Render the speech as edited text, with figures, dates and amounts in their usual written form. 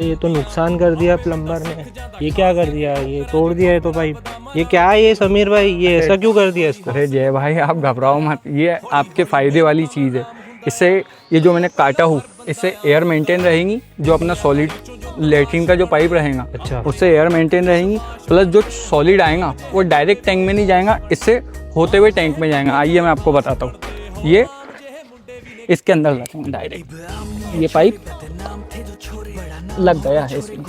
ये तो नुकसान कर दिया प्लम्बर ने, ये क्या कर दिया, ये तोड़ दिया है तो पाइप। ये क्या है ये समीर भाई, ये ऐसा क्यों कर दिया इसको? अरे जय भाई आप घबराओ मत, ये आपके फ़ायदे वाली चीज़ है। इससे ये जो मैंने काटा हूँ इससे एयर मेंटेन रहेंगी, जो अपना सॉलिड लेट्रिन का जो पाइप रहेगा अच्छा। उससे एयर मेंटेन रहेंगी, प्लस जो सॉलिड आएगा वो डायरेक्ट टैंक में नहीं जाएगा, इससे होते हुए टैंक में जाएगा। आइए मैं आपको बताता हूँ। ये इसके अंदर लगेंगे डायरेक्ट, ये पाइप लग गया है इसमें।